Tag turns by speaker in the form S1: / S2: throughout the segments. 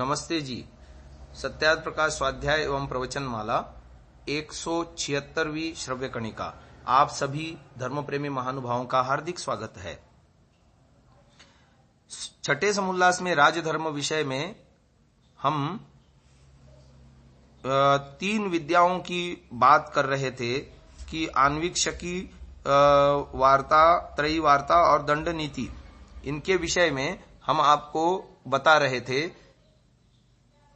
S1: नमस्ते जी। सत्यार्थ प्रकाश स्वाध्याय एवं प्रवचन माला 176वीं श्रव्य कणिका। आप सभी धर्म प्रेमी महानुभावों का हार्दिक स्वागत है। छठे समुल्लास में राजधर्म विषय में हम तीन विद्याओं की बात कर रहे थे कि आन्वीक्षकी वार्ता, त्रयी वार्ता और दंड नीति, इनके विषय में हम आपको बता रहे थे।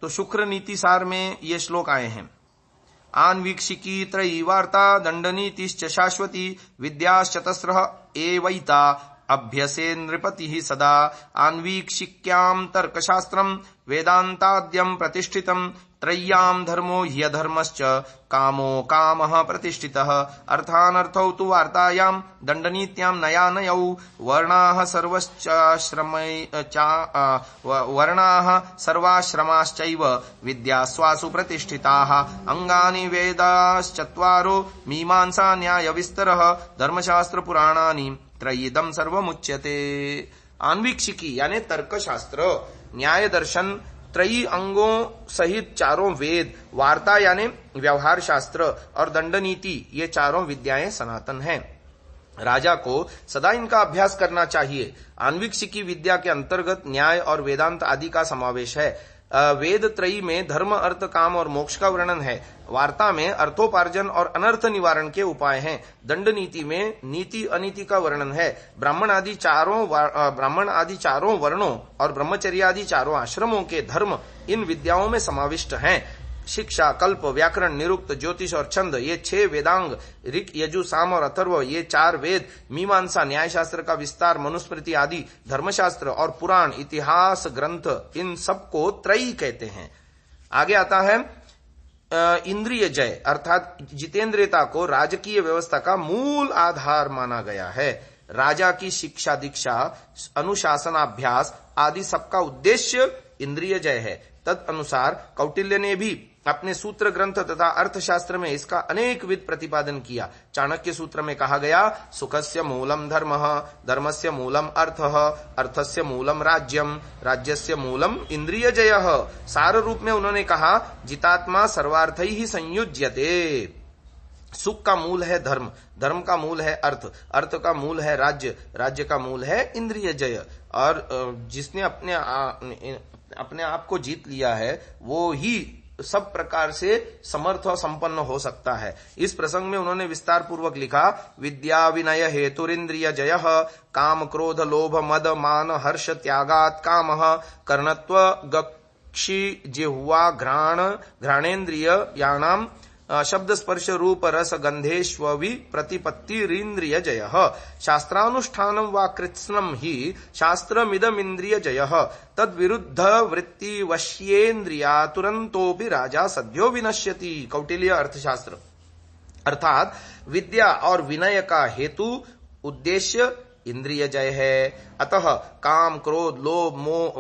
S1: तो शुक्र नीति सार में ये श्लोक आए हैं। आन्वीक्षिकी त्रयी वार्ता दंड नीतिश्च शाश्वती विद्याश्चतस्रः एवैता अभ्यसे नृपति सदा आन्वीक्षिक्यां तर्कशास्त्रम वेदांताद्यम प्रतिष्ठितम त्रय्याम धर्मो ह्यधर्मश्च कामो कामः प्रतिष्ठितः अर्थानर्थौ तु वार्तायां दंडनीत्यां नयानयौ वर्णाः सर्वाश्रमाश्चैव विद्यास्वासु प्रतिष्ठिताः अंगानि वेदाश्चत्वारो मीमांसा न्याय विस्तरः धर्मशास्त्र पुराणानि त्रयीदम सर्वमुच्यते। आन्वीक्षिकी यानी तर्कशास्त्र, न्याय दर्शन, त्रयी अंगों सहित चारों वेद, वार्ता यानी व्यवहार शास्त्र और दंड नीति, ये चारों विद्याएं सनातन हैं। राजा को सदा इनका अभ्यास करना चाहिए। आन्वीक्षिकी विद्या के अंतर्गत न्याय और वेदांत आदि का समावेश है। वेद त्रयी में धर्म, अर्थ, काम और मोक्ष का वर्णन है। वार्ता में अर्थोपार्जन और अनर्थ निवारण के उपाय हैं। दंड नीति में नीति अनीति का वर्णन है। ब्राह्मण आदि चारों वर्णों और ब्रह्मचर्य आदि चारों आश्रमों के धर्म इन विद्याओं में समाविष्ट हैं। शिक्षा, कल्प, व्याकरण, निरुक्त, ज्योतिष और छंद, ये 6 वेदांग, ऋक, यजु, साम और अथर्व, ये 4 वेद, मीमांसा, न्याय शास्त्र का विस्तार, मनुस्मृति आदि धर्मशास्त्र और पुराण, इतिहास ग्रंथ, इन सबको त्रयी कहते हैं। आगे आता है इंद्रिय जय, अर्थात जितेंद्रियता को राजकीय व्यवस्था का मूल आधार माना गया है। राजा की शिक्षा, दीक्षा, अनुशासनाभ्यास आदि सबका उद्देश्य इंद्रिय जय है। तद अनुसार कौटिल्य ने भी अपने सूत्र ग्रंथ तथा अर्थशास्त्र में इसका अनेक विध प्रतिपादन किया। चाणक्य सूत्र में कहा गया, सुखस्य मूलम धर्मः, धर्मस्य मूलम अर्थः, अर्थस्य मूलम राज्यम, राज्यस्य मूलम इंद्रिय जयः। सार रूप में उन्होंने कहा, जितात्मा सर्वार्थैः संयुज्यते। सुख का मूल है धर्म, धर्म का मूल है अर्थ, अर्थ का मूल है राज्य, राज्य का मूल है इंद्रिय जय। और जिसने अपने आप को जीत लिया है वो ही सब प्रकार से समर्थ और संपन्न हो सकता है। इस प्रसंग में उन्होंने विस्तार पूर्वक लिखा, विद्या विनय हेतुरिंद्रिय जयः काम क्रोध लोभ मद मान हर्ष त्यागात् कामः कर्णत्व गक्षि जिह्वा घ्राणेन्द्रिय यानाम शब्द स्पर्श रूप रस गंधेष्वि प्रतिपत्तिरिंद्रिय जयः शास्त्रानुष्ठानं वा कृत्स्नं हि शास्त्रमिदमिंद्रिय जयः तद्विरुद्ध वृत्ति वश्येन्द्रिया तुरंतोपि राजा सद्यो विनश्यति। कौटिल्य अर्थशास्त्र। अर्थात विद्या और विनय का हेतु, उद्देश्य इंद्रिय जय है। अतः काम, क्रोध, लोभ, मोह,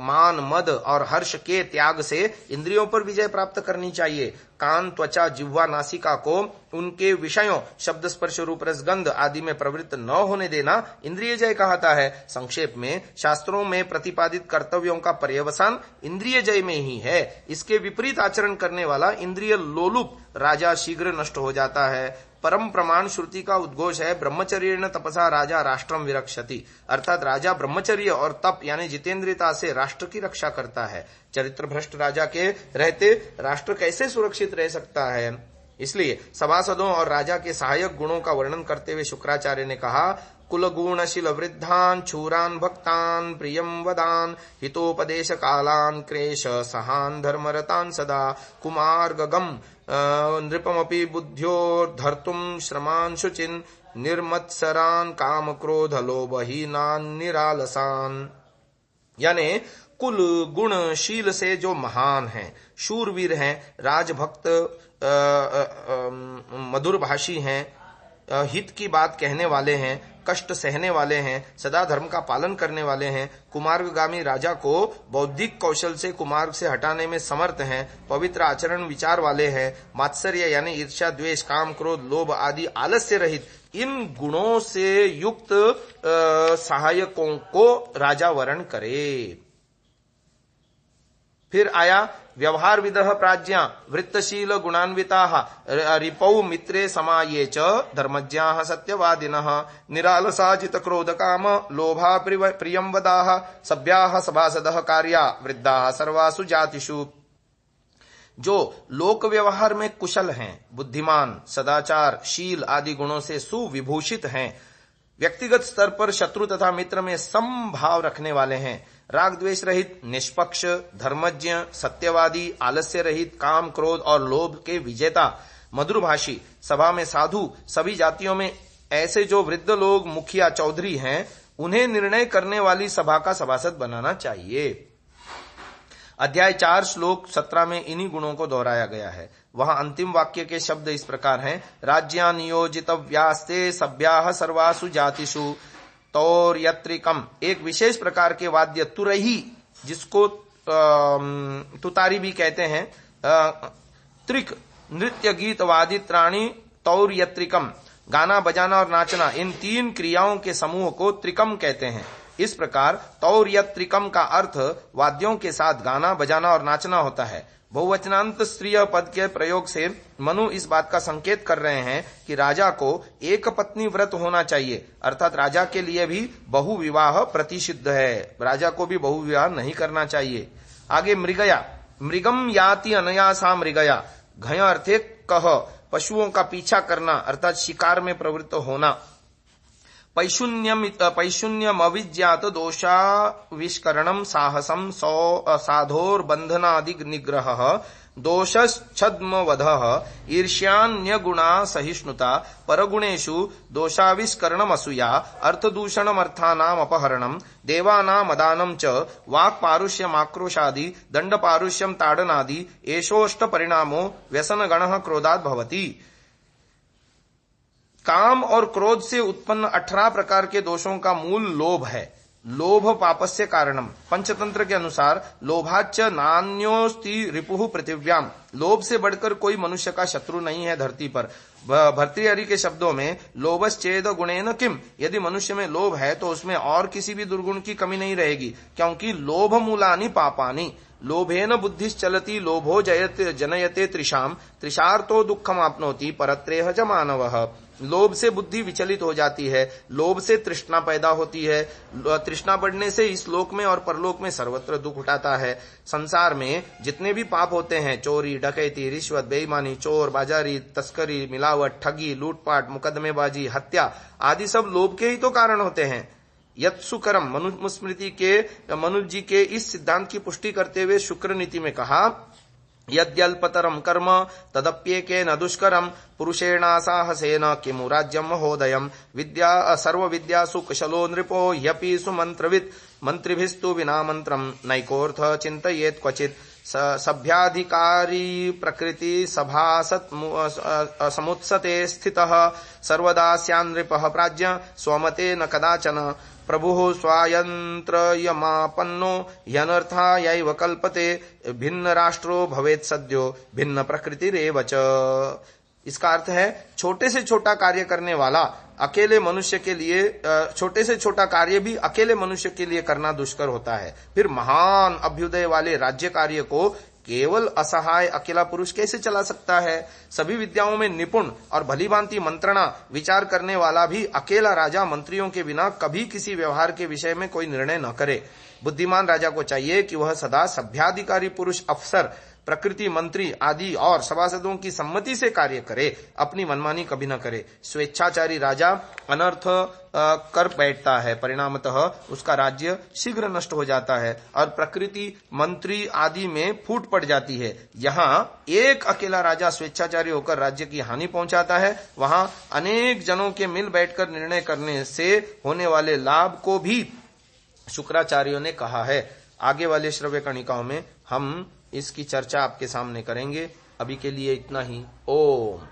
S1: मान, मद और हर्ष के त्याग से इंद्रियों पर विजय प्राप्त करनी चाहिए। कान, त्वचा, जिह्वा, नासिका को उनके विषयों शब्द स्पर्श रूप रस गंध आदि में प्रवृत्त न होने देना इंद्रिय जय कहता है। संक्षेप में शास्त्रों में प्रतिपादित कर्तव्यों का पर्यवसान इंद्रिय जय में ही है। इसके विपरीत आचरण करने वाला इंद्रिय लोलुप राजा शीघ्र नष्ट हो जाता है। परम प्रमाण श्रुति का उद्घोष है, ब्रह्मचर्येण तपसा राजा राष्ट्रम विरक्षति। अर्थात राजा ब्रह्मचर्य और तप यानी जितेंद्रियता से राष्ट्र की रक्षा करता है। चरित्र भ्रष्ट राजा के रहते राष्ट्र कैसे सुरक्षित रह सकता है? इसलिए सभासदों और राजा के सहायक गुणों का वर्णन करते हुए शुक्राचार्य ने कहा, कुल गुणशील वृद्धान छूरान भक्तान प्रियम वदान हितोपदेश कालान क्रेश सहान धर्मरतान सदा कुमार्गम नृपमपि बुद्ध्यो धर्तुम श्रमान शुचिन निर्मत्सरान काम क्रोध लोभहीनान निरालसान। यानी कुल गुणशील से जो महान हैं, शूरवीर हैं, राजभक्त, मधुर भाषी हैं, हित की बात कहने वाले हैं, कष्ट सहने वाले हैं, सदा धर्म का पालन करने वाले हैं, कुमार्गगामी राजा को बौद्धिक कौशल से कुमार्ग से हटाने में समर्थ हैं, पवित्र आचरण विचार वाले हैं, मात्सर्य यानी ईर्ष्या, द्वेष, काम, क्रोध, लोभ आदि आलस्य रहित इन गुणों से युक्त सहायकों को राजा वरण करे। फिर आया व्यवहार विदः प्राज्ञा वृत्तशील गुणान्विताः रिपौ मित्रे समाये च धर्मज्ञाः सत्यवादिनः निरालसा जित क्रोध काम लोभा प्रियं वदाः सभ्याः सभासदः कार्या वृद्धाः सर्वासु जातिषु। जो लोक व्यवहार में कुशल हैं, बुद्धिमान, सदाचार, शील आदि गुणों से सुविभूषित हैं, व्यक्तिगत स्तर पर शत्रु तथा मित्र में समभाव रखने वाले हैं, राग द्वेष रहित, निष्पक्ष, धर्मज्ञ, सत्यवादी, आलस्य रहित, काम क्रोध और लोभ के विजेता, मधुरभाषी, सभा में साधु, सभी जातियों में ऐसे जो वृद्ध लोग मुखिया चौधरी हैं, उन्हें निर्णय करने वाली सभा का सभासद बनाना चाहिए। अध्याय 4 श्लोक 17 में इन्हीं गुणों को दोहराया गया है। वहां अंतिम वाक्य के शब्द इस प्रकार हैं, राज्या नियोजितव्यास्ते सभ्याः सर्वासु जातिषु तौर्यत्रिकम। एक विशेष प्रकार के वाद्य तुरही, जिसको तुतारी भी कहते हैं, त्रिक नृत्य गीत वादित्राणी तौर्यत्रिकम, गाना बजाना और नाचना, इन 3 क्रियाओं के समूह को त्रिकम कहते हैं। इस प्रकार तौर्यत्रिकम का अर्थ वाद्यों के साथ गाना बजाना और नाचना होता है। बहुवचनांत स्त्रीय पद के प्रयोग से मनु इस बात का संकेत कर रहे हैं कि राजा को एक पत्नी व्रत होना चाहिए, अर्थात राजा के लिए भी बहुविवाह प्रतिषिद्ध है, राजा को भी बहुविवाह नहीं करना चाहिए। आगे मृगया, मृगम याति अनयासा मृगया, घय अर्थे कह, पशुओं का पीछा करना अर्थात शिकार में प्रवृत्त होना। पैशून्यम अविज्ञात दोषाविष्करणम साहसम साधोर बंधनादि निग्रह दोषच्छद्मवधः ईर्ष्यान्य गुणा सहिष्णुता परगुणेषु दोषाविष्करणम असूया अर्थदूषणम अर्थानाम अपहरणम देवानाम अदानम च वाक्पारुष्यम आक्रोशादि दंडपारुष्यम ताडनादि एषोष्ट परिणामो व्यसनगणः क्रोधात् भवति। काम और क्रोध से उत्पन्न 18 प्रकार के दोषों का मूल लोभ है। लोभ पापस्य कारणम। पंचतंत्र के अनुसार लोभाच्च नान्योस्ति रिपुः पृथिव्याम, लोभ से बढ़कर कोई मनुष्य का शत्रु नहीं है धरती पर। भर्तृहरि के शब्दों में लोभश्चेद गुणेन किम, यदि मनुष्य में लोभ है तो उसमें और किसी भी दुर्गुण की कमी नहीं रहेगी, क्योंकि लोभ मूलानि पापानि। लोभेन बुद्धिश्चलति लोभो जनयते त्रिषाम त्रिषार्तो दुःखम आपनोति परत्रेह च मानवः। लोभ से बुद्धि विचलित हो जाती है, लोभ से तृष्णा पैदा होती है, तृष्णा बढ़ने से इस लोक में और परलोक में सर्वत्र दुख उठाता है। संसार में जितने भी पाप होते हैं, चोरी, डकैती, रिश्वत, बेईमानी, चोर, बाजारी, तस्करी, मिलावट, ठगी, लूटपाट, मुकदमेबाजी, हत्या आदि सब लोभ के ही तो कारण होते हैं। यत्सुकरम, मनुस्मृति के मनु जी के इस सिद्धांत की पुष्टि करते हुए शुक्र नीति में कहा, यद्यल्पतरम कर्म तदप्येकेन दुष्करम पुरुषेणासाहसेन किमु राज्यम महोदयम विद्या सर्व विद्यासु कुशलो नृपो ह्यपि सुमंत्रवित् मंत्रिभिस्तु विना मंत्रम नैकोर्थ चिन्तयेत् क्वचित् सभ्याधिकारी प्रकृति सभासत् समुत्सते स्थितः सर्वदा स्यान्नृपः प्राज्ञ स्वमते न कदाचन प्रभुः स्वायंत्रयमापन्नो ह्यनर्थायैव कल्पते भिन्न राष्ट्रो भवेत् सद्यो भिन्न प्रकृतिरेव च। इसका अर्थ है छोटे से छोटा कार्य करने वाला अकेले मनुष्य के लिए, छोटे से छोटा कार्य भी अकेले मनुष्य के लिए करना दुष्कर होता है। फिर महान अभ्युदय वाले राज्य कार्य को केवल असहाय अकेला पुरुष कैसे चला सकता है। सभी विद्याओं में निपुण और भलीभांति मंत्रणा विचार करने वाला भी अकेला राजा मंत्रियों के बिना कभी किसी व्यवहार के विषय में कोई निर्णय न करे। बुद्धिमान राजा को चाहिए कि वह सदा सभ्याधिकारी पुरुष, अफसर, प्रकृति मंत्री आदि और सभासदों की सम्मति से कार्य करे, अपनी मनमानी कभी न करे। स्वेच्छाचारी राजा अनर्थ कर बैठता है, परिणामतः उसका राज्य शीघ्र नष्ट हो जाता है और प्रकृति मंत्री आदि में फूट पड़ जाती है। यहाँ एक अकेला राजा स्वेच्छाचारी होकर राज्य की हानि पहुंचाता है, वहां अनेक जनों के मिल बैठकर निर्णय करने से होने वाले लाभ को भी शुक्राचार्यों ने कहा है। आगे वाले श्रव्य कणिकाओं में हम इसकी चर्चा आपके सामने करेंगे। अभी के लिए इतना ही। ओम।